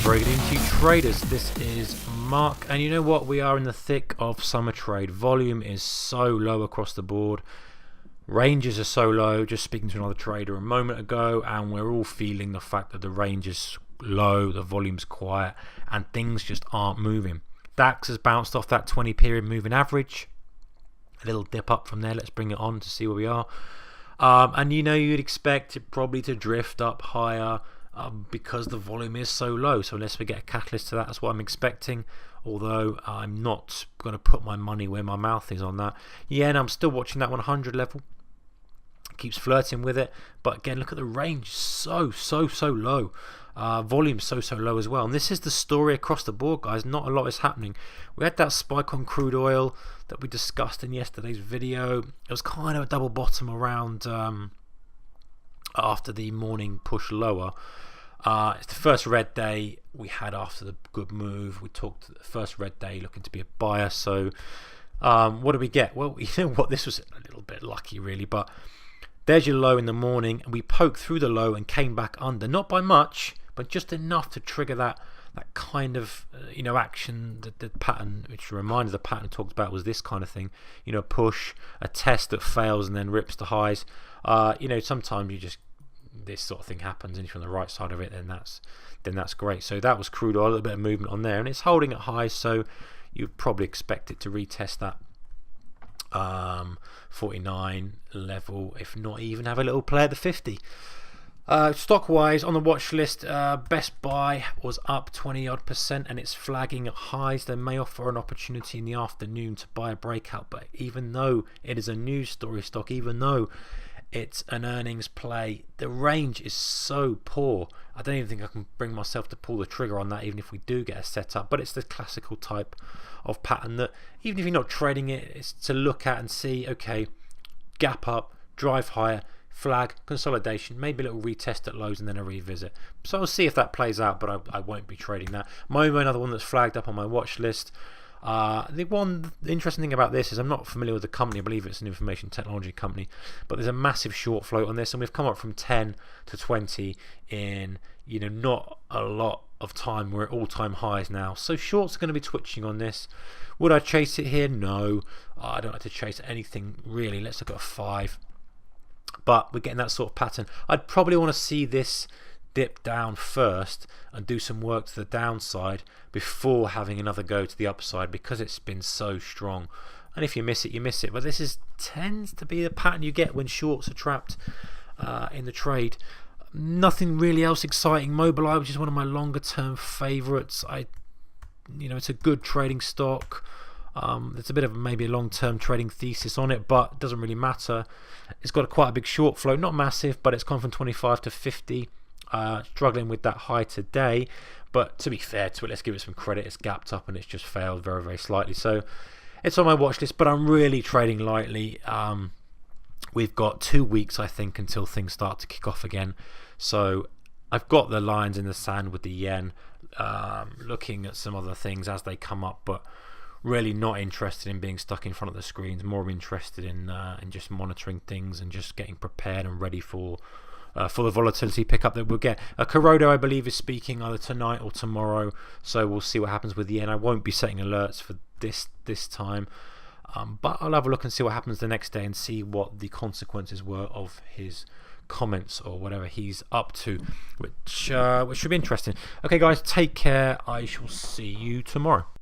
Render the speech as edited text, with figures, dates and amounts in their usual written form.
Very good evening to you traders. This is Mark, and you know what? We are in the thick of summer trade. Volume is so low across the board. Ranges are so low. Just speaking to another trader a moment ago, and we're all feeling the fact that the range is low, the volume's quiet, and things just aren't moving. DAX has bounced off that 20 period moving average. A little dip up from there. Let's bring it on to see where we are. And you know, you'd expect it probably to drift up higher because the volume is so low. So unless we get a catalyst to that, that's what I'm expecting. Although I'm not going to put my money where my mouth is on that. Yeah, and I'm still watching that 100 level. Keeps flirting with it, but again, look at the range, so low. Volume so low as well, and this is the story across the board, guys. Not a lot is happening. We had that spike on crude oil that we discussed in yesterday's video. It was kind of a double bottom around after the morning push lower. It's the first red day we had after the good move. We talked the first red day looking to be a buyer. So what do we get? Well, you know what, this was a little bit lucky really, but there's your low in the morning, and we poked through the low and came back under, not by much, but just enough to trigger that kind of action. The pattern, which reminded the pattern I talked about, was this kind of thing. Push, a test that fails and then rips to highs. Sometimes you just, this sort of thing happens, and if you're on the right side of it, then that's great. So that was crude oil, a little bit of movement on there, and it's holding at highs, so you'd probably expect it to retest that 49 level, if not even have a little play at the 50. Stock wise on the watch list, Best Buy was up 20% and it's flagging at highs. They may offer an opportunity in the afternoon to buy a breakout, but even though it is a news story stock, even though it's an earnings play, the range is so poor. I don't even think I can bring myself to pull the trigger on that, even if we do get a setup. But it's the classical type of pattern that, even if you're not trading it, it's to look at and see, okay, gap up, drive higher, flag, consolidation, maybe a little retest at lows and then a revisit. So I'll see if that plays out, but I won't be trading that. Momo, another one that's flagged up on my watch list. The interesting thing about this is I'm not familiar with the company. I believe it's an information technology company, but there's a massive short float on this, and we've come up from 10 to 20 in not a lot of time. We're at all-time highs now, so shorts are going to be twitching on this. Would I chase it here? No, I don't like to chase anything really. Let's look at a 5, but we're getting that sort of pattern. I'd probably want to see this dip down first and do some work to the downside before having another go to the upside, because it's been so strong. And if you miss it, you miss it. But this tends to be the pattern you get when shorts are trapped in the trade. Nothing really else exciting. Mobileye, which is one of my longer term favorites. It's a good trading stock. There's a bit of maybe a long-term trading thesis on it, but it doesn't really matter. It's got quite a big short flow, not massive, but it's gone from 25 to 50. Struggling with that high today, but to be fair to it, let's give it some credit. It's gapped up and it's just failed very slightly, so it's on my watch list, but I'm really trading lightly. We've got 2 weeks I think until things start to kick off again, so I've got the lines in the sand with the yen, looking at some other things as they come up, but really not interested in being stuck in front of the screens. More interested in just monitoring things and just getting prepared and ready for the volatility pickup that we'll get. Crude, I believe, is speaking either tonight or tomorrow, so we'll see what happens with the yen. I won't be setting alerts for this time, but I'll have a look and see what happens the next day and see what the consequences were of his comments or whatever he's up to, which should be interesting. Okay guys, take care. I shall see you tomorrow.